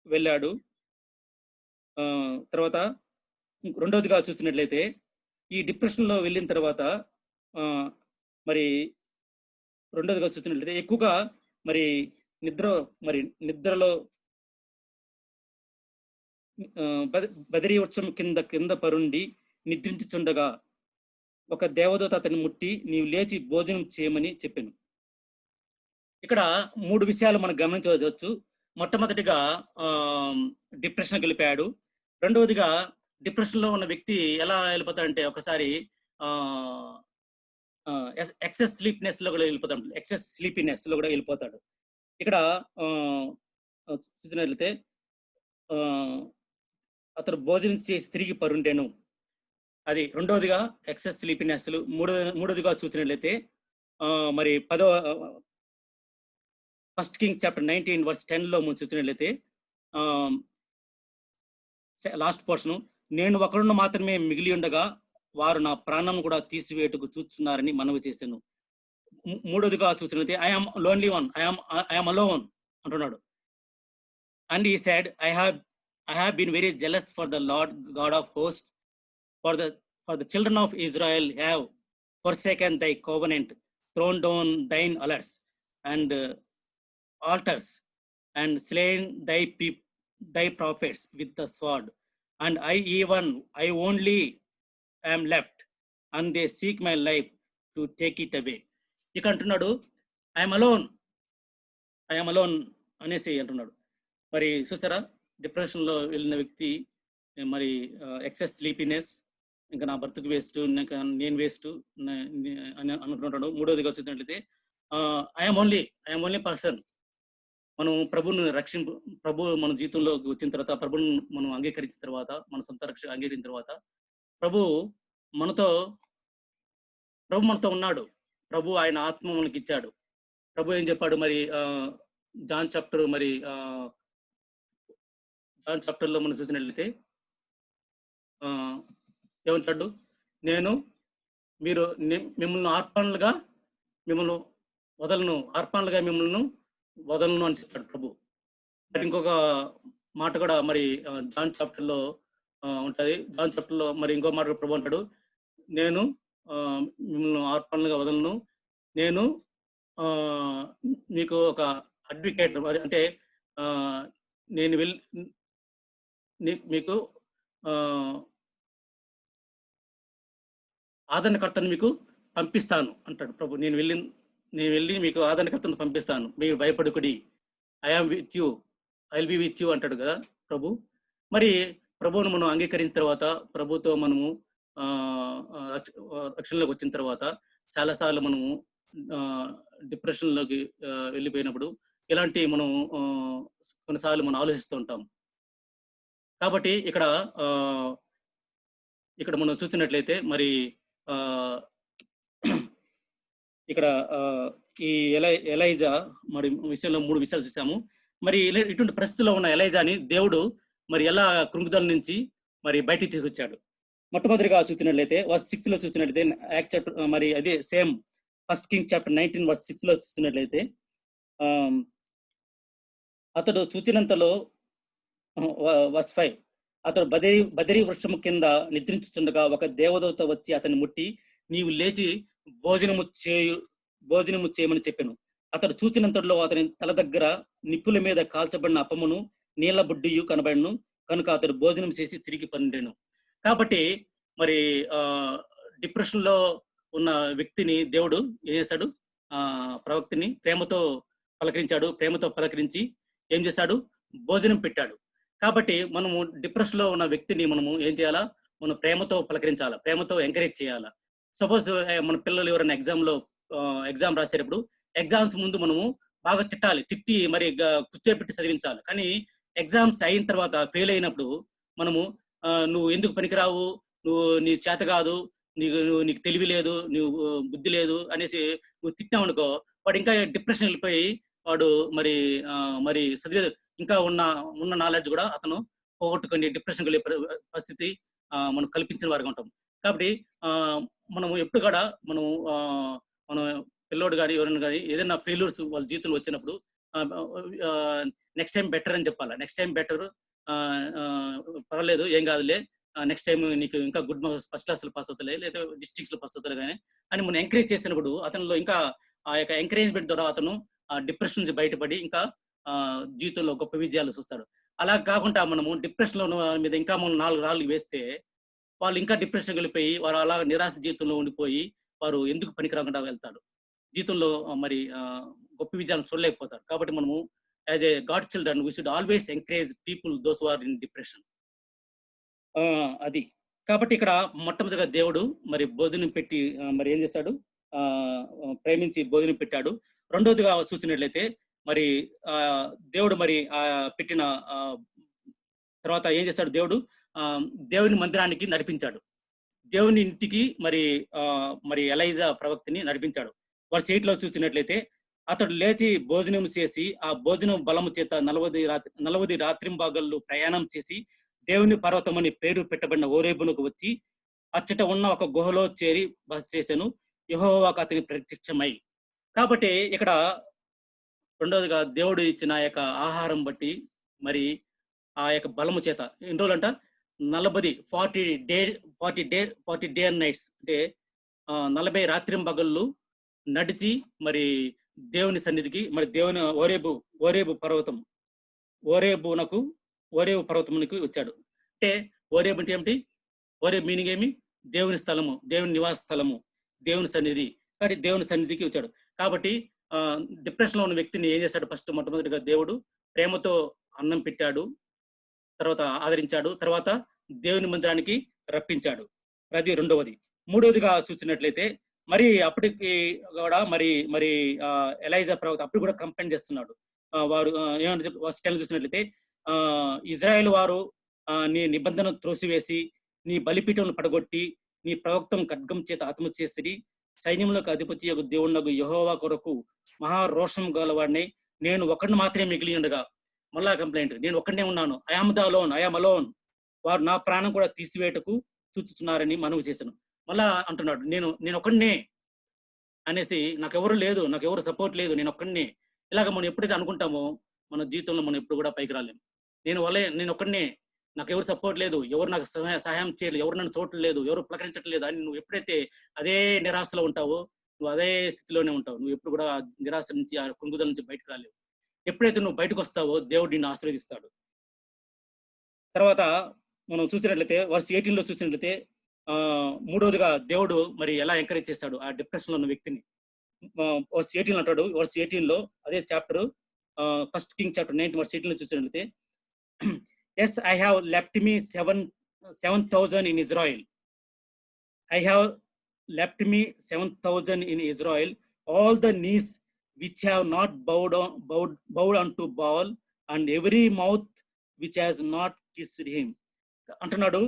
వెళ్ళాడు. తర్వాత రెండవదిగా చూసినట్లయితే, ఈ డిప్రెషన్లో వెళ్ళిన తర్వాత మరి రెండోదిగా చూసినట్లయితే ఎక్కువగా మరి నిద్రలో బదరీ వృక్షం కింద పరుండి నిద్రించుచుండగా ఒక దేవదూత అతన్ని ముట్టి, నీవు లేచి భోజనం చేయమని చెప్పాను. ఇక్కడ 3 విషయాలు మనం గమనించవచ్చు. మొట్టమొదటిగా డిప్రెషన్కి వెళ్ళిపోయాడు. రెండవదిగా డిప్రెషన్లో ఉన్న వ్యక్తి ఎలా వెళ్ళిపోతాడంటే, ఒకసారి ఎక్సెస్ స్లీపీనెస్ లో కూడా వెళ్ళిపోతాడు. ఇక్కడ చూసినట్లయితే అతడు భోజనం చేసి తిరిగి పరుండెను. అది రెండవదిగా ఎక్సెస్ స్లీపినెస్. మూడవదిగా చూసినట్లయితే మరి ఫస్ట్ కింగ్ చాప్టర్ 19 వర్స్ 10 లో మనం చూసినట్లయితే లాస్ట్ పోర్షన్, నేను ఒకడున్న మాత్రమే మిగిలి ఉండగా వారు నా ప్రాణం కూడా తీసివేటుకు చూస్తున్నారని మనవి చేశాను. మూడోదిగా చూసినట్లయితే I'm lonely one, I'm alone అంటున్నాడు. అండ్ ఈ said, I have been very jealous for the Lord God of hosts, for the children of Israel have forsaken thy covenant, thrown down thine altars, and slain thy prophets with the sword. And I only am left, and they seek my life to take it away. ఇక అంటున్నాడు I'm alone అనేసి అంటున్నాడు. మరి చూసారా, డిప్రెషన్లో వెళ్ళిన వ్యక్తి మరి ఎక్సెస్ స్లీపీనెస్, ఇంకా నా బ్రతుకు వేస్ట్, ఇంకా నేను వేస్ట్ అని అనుకుంటాడు. మూడవదిగా చూసినట్లయితే ఐఎమ్ ఓన్లీ పర్సన్. మనం ప్రభు మన జీవితంలో వచ్చిన తర్వాత, ప్రభుని మనం అంగీకరించిన తర్వాత, మన సొంత రక్షణ అంగీకరించిన తర్వాత ప్రభు మనతో ఉన్నాడు. ప్రభు ఆయన ఆత్మ మనకి ఇచ్చాడు. ప్రభు ఏం చెప్పాడు మరి జాన్ చాప్టర్ లో మనం చూసినట్లయితే ఏమంటాడు, మిమ్మల్ని ఆర్పణలుగా మిమ్మల్ని వదలను అని చెప్పాడు ప్రభు. ఇంకొక మాట కూడా మరి జాన్ చాప్టర్ లో ఉంటది. జాన్ చాప్టర్ లో మరి ఇంకో మాట ప్రభు అంటాడు, నేను మిమ్మల్ని ఆర్పణలుగా వదలను, నేను మీకు ఒక అడ్వకేట్, మరి అంటే నేను మీకు ఆదరణకర్తను మీకు పంపిస్తాను అంటాడు ప్రభు. నేను వెళ్ళి మీకు ఆదరణకర్తను పంపిస్తాను, మీరు భయపడుకుడి, I am with you, I will be with you అంటాడు కదా ప్రభు. మరి ప్రభువును మనం అంగీకరించిన తర్వాత, ప్రభుతో మనము రక్షణలోకి వచ్చిన తర్వాత చాలాసార్లు మనము డిప్రెషన్లోకి వెళ్ళిపోయినప్పుడు ఇలాంటి మనం కొన్నిసార్లు మనం ఆలోచిస్తూ ఉంటాం. కాబట్టి ఇక్కడ మనం చూసినట్లయితే మరి ఇక్కడ ఈ ఎలైజా మరి విషయంలో 3 విషయాలు చూసాము. మరి ఇటువంటి పరిస్థితుల్లో ఉన్న ఎలైజాని దేవుడు మరి ఎలా కృంగుదల నుంచి మరి బయటికి తీసుకొచ్చాడు. మొట్టమొదటిగా చూసినట్లయితే వర్స్ 6 లో చూసినట్లయితే మరి అదే same first king chapter 19 verse 6 లో చూసినట్లయితే అతడు చూచినంతలో వర్స్ 5, అతడు బదరీ వృక్షము కింద నిద్రించుతుండగా ఒక దేవదూత వచ్చి అతన్ని ముట్టి, నీవు లేచి భోజనము చేయమని చెప్పాను. అతడు చూచినంతలో అతని తల దగ్గర నిప్పుల మీద కాల్చబడిన అప్పమును నీళ్ల బుడ్డియు కనబడను, కనుక అతడు భోజనం చేసి తిరిగి పండెను. కాబట్టి మరి డిప్రెషన్ లో ఉన్న వ్యక్తిని దేవుడు ఏం చేశాడు, ప్రవక్తిని ప్రేమతో పలకరించి ఏం చేశాడు, భోజనం పెట్టాడు. కాబట్టి మనము డిప్రెషన్ లో ఉన్న వ్యక్తిని మనము ఏం చేయాలా, మనం ప్రేమతో పలకరించాలా, ప్రేమతో ఎంకరేజ్ చేయాలా. సపోజ్ మన పిల్లలు ఎవరైనా ఎగ్జామ్ రాసేటప్పుడు ఎగ్జామ్స్ ముందు మనము బాగా తిట్టి మరి కూర్చోబెట్టి చదివించాలి. కానీ ఎగ్జామ్స్ అయిన తర్వాత ఫెయిల్ అయినప్పుడు మనము నువ్వు ఎందుకు పనికిరావు, నీ చేత కాదు, నీకు తెలివి లేదు, నువ్వు బుద్ధి లేదు అనేసి నువ్వు తిట్టావనుకో, వాడు ఇంకా డిప్రెషన్ వెళ్ళిపోయి వాడు మరి చదివే ఇంకా ఉన్న నాలెడ్జ్ కూడా అతను పోగొట్టుకొని డిప్రెషన్ వెళ్ళే పరిస్థితి మనం కల్పించిన వారుగా ఉంటాం. కాబట్టి మనము ఎప్పుడు కూడా మనం పిల్లోడు కానీ ఎవరైనా కానీ ఏదైనా ఫెయిల్యూర్స్ వాళ్ళ జీవితంలో వచ్చినప్పుడు నెక్స్ట్ టైం బెటర్ అని చెప్పాలి. నెక్స్ట్ టైం బెటర్, పర్వాలేదు, ఏం కాదులే, నెక్స్ట్ టైం నీకు ఇంకా గుడ్ మార్క్స్, ఫస్ట్ క్లాస్లో పాస్ అవుతలే, లేదా డిస్ట్రిక్ట్స్లో పాస్ అవుతారు కానీ అని మనం ఎంకరేజ్ చేసినప్పుడు అతనిలో ఇంకా ఆ యొక్క ఎంకరేజ్మెంట్ ద్వారా అతను డిప్రెషన్ నుంచి బయటపడి ఇంకా జీవితంలో గొప్ప విజయాలు చూస్తాడు. అలా కాకుండా మనము డిప్రెషన్లో మీద ఇంకా మనం 4 రాళ్ళు వేస్తే వాళ్ళు ఇంకా డిప్రెషన్ వెళ్ళిపోయి వారు అలా నిరాశ జీవితంలో ఉండిపోయి వారు ఎందుకు పనికి రాకుండా వెళ్తారు, జీవితంలో మరి గొప్ప విజయాలను చూడలేకపోతారు. కాబట్టి మనము as a God children we should always encourage people those who are in depression. అది కాబట్టి ఇక్కడ మొట్టమొదటిగా దేవుడు మరి భోజనం పెట్టి మరి ఏం చేస్తాడు, ప్రేమించి భోజనం పెట్టాడు. రెండవదిగా చూసినట్లయితే మరి దేవుడు మరి పెట్టిన తర్వాత ఏం చేశాడు దేవుడు? దేవుని మందిరానికి నడిపించాడు. దేవుని ఇంటికి మరి ఎలైజా ప్రవక్తని నడిపించాడు. వర్స్ 8లో చూసినట్లయితే, అతడు లేచి భోజనం చేసి ఆ భోజనం బలము చేత 40 రాత్రింబగళ్ళు ప్రయాణం చేసి దేవుని పర్వతమని పేరు పెట్టబడిన ఓరేబునకు వచ్చి అచ్చట ఉన్న ఒక గుహలో చేరి బస చేసెను. యెహోవాకు అతని ప్రత్యక్షమై. కాబట్టి ఇక్కడ రెండోదిగా దేవుడు ఇచ్చిన ఆ యొక్క ఆహారం బట్టి మరి ఆ యొక్క బలము చేత ఎన్ని రోజులంట? 40 డే అండ్ నైట్స్, అంటే 40 రాత్రింబగళ్ళు నడిచి మరి దేవుని సన్నిధికి, మరి దేవుని ఓరేబు పర్వతమునకు వచ్చాడు. అంటే ఓరేబు అంటే ఏమిటి? ఓరేబు మీనింగ్ ఏమి? దేవుని స్థలము, దేవుని నివాస స్థలము, దేవుని సన్నిధి. కాబట్టి దేవుని సన్నిధికి వచ్చాడు. కాబట్టి డిప్రెషన్ లో ఉన్న వ్యక్తిని ఏం చేశాడు? మొట్టమొదటిగా దేవుడు ప్రేమతో అన్నం పెట్టాడు, తర్వాత ఆదరించాడు, తర్వాత దేవుని మందిరానికి రప్పించాడు. అది రెండవది. మూడవదిగా చూసినట్లయితే మరి అప్పటికి కూడా మరి ఎలైజా ప్రవక్త అప్పుడు కూడా కంప్లైంట్ చేస్తున్నాడు. వారు ఏమంటే చూసినట్లయితే, ఇజ్రాయెల్ వారు నీ నిబంధన త్రోసివేసి నీ బలిపీఠంను పడగొట్టి నీ ప్రవక్తను ఖడ్గం చేత ఆత్మహత్య చేసిరి. సైన్యములకు అధిపతి యొక్క దేవునకు యెహోవా కొరకు మహారోషం గలవాడిని నేను ఒకడిని మాత్రమే మిగిలి ఉండగా. మళ్ళా కంప్లైంట్, నేను ఒక్కడనే ఉన్నాను. I am alone. వారు నా ప్రాణం కూడా తీసివేయటకు చూచుతున్నారని మనవి చేశాను. మళ్ళా అంటున్నాడు, నేను ఒక్కడనే అనేసి, నాకెవరు లేదు, నాకెవరు సపోర్ట్ లేదు, నేను ఒక్కడనే. ఇలాగ మనం ఎప్పుడైతే అనుకుంటామో మన జీవితంలో మనం ఎప్పుడు కూడా పైకి రాలేము. నేను ఒక్కడనే, నాకెవరు సపోర్ట్ లేదు, ఎవరు నాకు సహాయం చేయలేదు, ఎవరు నన్ను చూడలేదు, ఎవరు పలకరించట్లేదు అని నువ్వు ఎప్పుడైతే అదే నిరాశలో ఉంటావో, నువ్వు అదే స్థితిలోనే ఉంటావు. నువ్వు ఎప్పుడు కూడా నిరాశ నుంచి, ఆ కుంగుదల నుంచి బయటకు రాలేవు. ఎప్పుడైతే నువ్వు బయటకు వస్తావో దేవుడు నిన్ను ఆశీర్వదిస్తాడు. తర్వాత మనం చూసినట్లయితే వర్స్ 18లో చూసినట్లయితే, మూడవదిగా దేవుడు మరి ఎలా ఎంకరేజ్ చేస్తాడు ఆ డిప్రెషన్ లో ఉన్న వ్యక్తిని. వర్స్ 18 అంటాడు, వర్స్ 18లో అదే చాప్టర్, 1 Kings chapter 19 వర్స్ 18లో చూసినట్లయితే, yes, I have left me 7,000 in Israel. I have left me 7,000 in Israel, all the knees which have not bowed unto Baal, and every mouth which has not kissed him. అంటున్నాడు,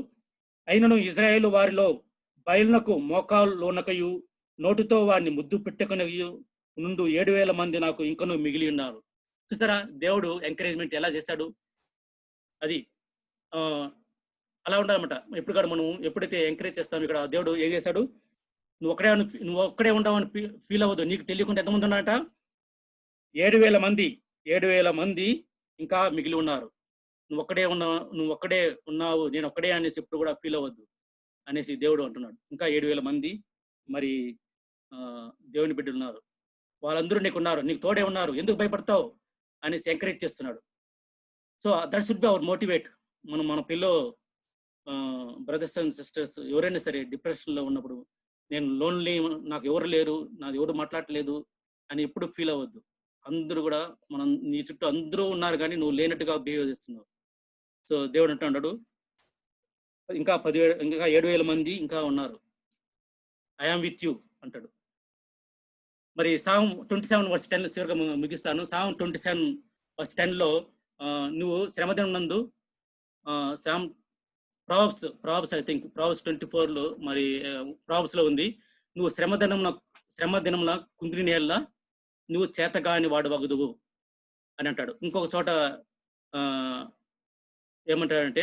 అయినను ఇజ్రాయేలు వారిలో బయలునకు మోకాల్లోనకయు నోటితో వారిని ముద్దు పెట్టుకొనయు నుండు 7,000 మంది నాకు ఇంకనూ మిగిలి ఉన్నారు. చూస్తారా దేవుడు ఎంకరేజ్మెంట్ ఎలా చేశాడు? అది అలా ఉండాలన్నమాట. ఎప్పుడు కూడా మనం ఎప్పుడైతే ఎంకరేజ్ చేస్తామో ఇక్కడ దేవుడు ఏం చేశాడు? నువ్వు ఒక్కడే ఉండవని ఫీల్ అవ్వదు. నీకు తెలియకుండా ఎంతమంది ఉన్నారట? 7,000 మంది ఇంకా మిగిలి ఉన్నారు. నువ్వు ఒక్కడే ఉన్నావు, నేను ఒక్కడే అనేసి ఎప్పుడు కూడా ఫీల్ అవ్వద్దు అనేసి దేవుడు అంటున్నాడు. ఇంకా 7,000 మంది మరి దేవుని బిడ్డలు ఉన్నారు, వాళ్ళందరూ నీకున్నారు, నీకు తోడే ఉన్నారు, ఎందుకు భయపడతావు అనేసి ఎంకరేజ్ చేస్తున్నాడు. So that should be our motivate. మన పిల్లో బ్రదర్స్ అండ్ సిస్టర్స్ ఎవరైనా సరే డిప్రెషన్ లో ఉన్నప్పుడు, నేను లోన్లీ, నాకు ఎవరు లేరు, నాది ఎవరు మాట్లాడలేదు అని ఎప్పుడు ఫీల్ అవ్వద్దు. అందరూ కూడా నీ చుట్టూ అందరూ ఉన్నారు కానీ నువ్వు లేనట్టుగా బిహేవ్ చేస్తున్నావు. సో దేవుడు అంటున్నాడు, ఇంకా 7,000 మంది ఇంకా ఉన్నారు, ఐఆమ్ విత్ యూ అంటాడు. మరి సామ్ 27 వర్స్ 10 చివరిగా ముగిస్తాను. సామ్ 27 వర్స్ 10లో నువ్వు శ్రమదినం నందు, some probs I think probs 24లో మరి ప్రాబ్స్ లో ఉంది, నువ్వు శ్రమదినమున కుంగిరి నేల నువ్వు చేతగాని వాడు వగదువు అని అంటాడు. ఇంకొక చోట ఏమంటాడంటే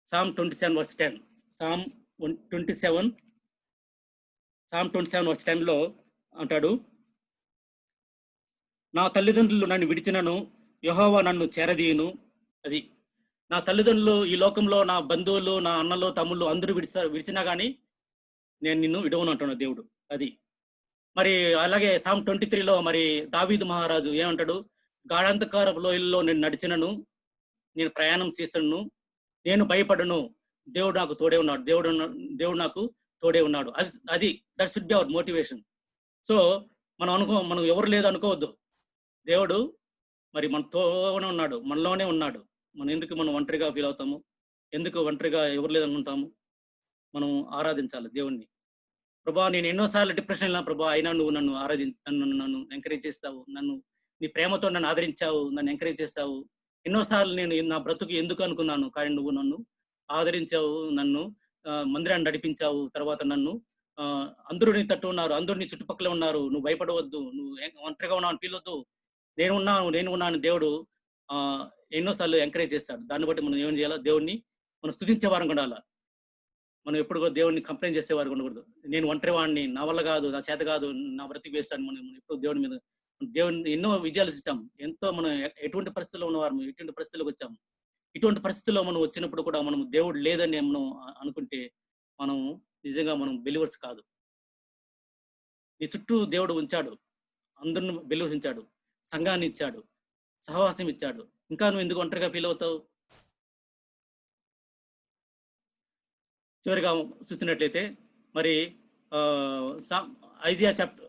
సామ్ 27 వర్స్ 10, సామ్ 27 వర్స్ 10లో అంటాడు, నా తల్లిదండ్రులు నన్ను విడిచినను యెహోవా నన్ను చేరదీయును. అది నా తల్లిదండ్రులు, ఈ లోకంలో నా బంధువులు, నా అన్నలు తమ్ముళ్ళు అందరూ విడిచినా కానీ నేను నిన్ను విడవను అంటున్నాడు దేవుడు. అది మరి అలాగే సామ్ 23లో మరి దావీదు మహారాజు ఏమంటాడు? గాఢాంధకారపు లోయల్లో నేను నడిచినను, నేను ప్రయాణం చేసను, నేను భయపడను, దేవుడు నాకు తోడే ఉన్నాడు, దేవుడు నాకు తోడే ఉన్నాడు. అది that should be our motivation. So మనం ఎవరు లేదు అనుకోవద్దు. దేవుడు మరి మనతోనే ఉన్నాడు, మనలోనే ఉన్నాడు. మనం ఒంటరిగా ఫీల్ అవుతాము? ఎందుకు ఒంటరిగా ఎవరు లేదనుకుంటాము? మనం ఆరాధించాలి దేవుణ్ణి. ప్రభా, నేను ఎన్నోసార్లు డిప్రెషన్ వెళ్ళినా ప్రభా, అయినా నువ్వు నన్ను ఎంకరేజ్ చేస్తావు, నీ ప్రేమతో నన్ను ఆదరించావు, నన్ను ఎంకరేజ్ చేస్తావు, ఎన్నోసార్లు నేను నా బ్రతుకు ఎందుకు అనుకున్నాను, కానీ నువ్వు నన్ను ఆదరించావు, నన్ను మందిరాన్ని నడిపించావు. తర్వాత నన్ను అందరూ నీ తట్టు ఉన్నారు, అందరూ నీ చుట్టుపక్కల ఉన్నారు, నువ్వు భయపడవద్దు, నువ్వు ఒంటరిగా ఉన్నావు ఫీల్ వద్దు, నేను ఉన్నాను దేవుడు ఎన్నోసార్లు ఎంకరేజ్ చేస్తాడు. దాన్ని బట్టి మనం ఏం చేయాలా, దేవుడిని మనం స్తుతించే వారం ఉండాలా. మనం ఎప్పుడు కూడా దేవుడిని కంప్లైంట్ చేసేవారు ఉండకూడదు. నేను ఒంటరి వాడిని, నా వల్ల కాదు, నా చేత కాదు, నా బ్రతికి వేస్తాను. మనం ఎప్పుడు దేవుడి మీద, దేవుడిని ఎన్నో విజయాలు ఇస్తాం. ఎంతో మనం ఎటువంటి పరిస్థితుల్లో ఉన్నవారు, ఎటువంటి పరిస్థితులకు వచ్చాము. ఇటువంటి పరిస్థితుల్లో మనం వచ్చినప్పుడు కూడా మనం దేవుడు లేదని మనం అనుకుంటే మనం నిజంగా మనం బిలీవర్స్ కాదు. నీ చుట్టూ దేవుడు ఉంచాడు, అందరిని బిలీవర్స్ ఉంచాడు, సంఘాన్ని ఇచ్చాడు, సహవాసం ఇచ్చాడు. ఇంకా నువ్వు ఎందుకు ఒంటరిగా ఫీల్ అవుతావు? చివరిగా చూస్తున్నట్లయితే మరి ఐజియా చాప్టర్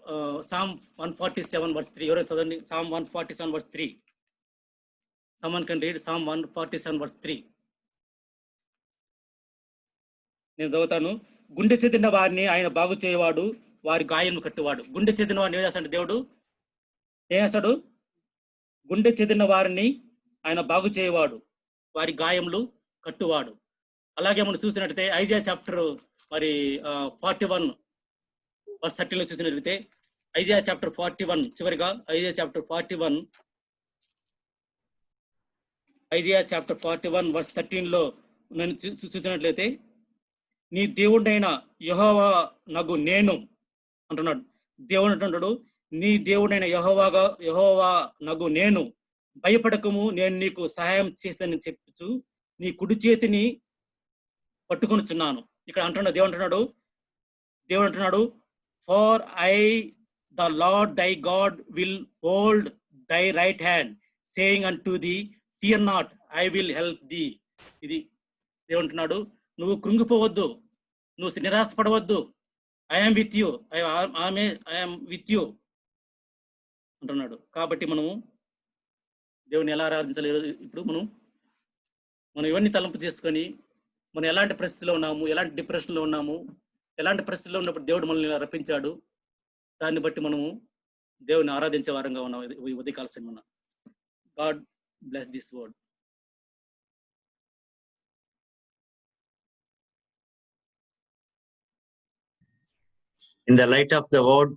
సామ్ 147:3 ఎవరైనా చదవండి. Sam 147:3. Someone can read Psalm 147:3. నేను చదువుతాను. గుండె చెదిరిన వారిని ఆయన బాగు చేయవాడు, వారి గాయం కట్టువాడు. గుండె చెదిరిన వారిని ఏం చేస్తాడు దేవుడు? ఏం చేస్తాడు? గుండె చెదిరిన వారిని ఆయన బాగు చేయవాడు, వారి గాయములు కట్టువాడు. అలాగే మనం చూసినట్లయితే ఐజియా చాప్టర్ మరి 41:13 చూసినట్లయితే ఐజియా చాప్టర్ 41 చివరిగా ఐజియా చాప్టర్ 41:13 నేను చూసినట్లయితే నీ దేవుడైన యెహోవా నగు నేను అంటున్నాడు. దేవుడు అంటున్నాడు, నీ దేవుడైన యెహోవా నగు నేను, భయపడకము, నేను నీకు సహాయం చేస్తానని చెప్పుచు నీ కుడి చేతిని పట్టుకొనుచున్నాను. ఇక్కడ అంటున్నాడు, దేవుడు అంటున్నాడు for I the Lord thy God will hold thy right hand saying అంటు thee fear not, I will help thee. ఇది దేవుడు అంటున్నాడు, నువ్వు కృంగిపోవద్దు, నువ్వు నిరాశపడవద్దు, I'm with you, I'm with you అంటున్నాడు. కాబట్టి మనము దేవుని ఎలా ఆరాధించాలి? ఇప్పుడు మనం ఇవన్నీ తలంపు చేసుకొని మనం ఎలాంటి పరిస్థితిలో ఉన్నాము, ఎలాంటి డిప్రెషన్లో ఉన్నాము, ఎలాంటి పరిస్థితిలో ఉన్నప్పుడు దేవుడు మనల్ని రప్పించాడు, దాన్ని బట్టి మనము దేవుని ఆరాధించే వారంగా ఉన్నాం ఈ ఉదయకాల సమయమున. God bless this word. In the light of the word,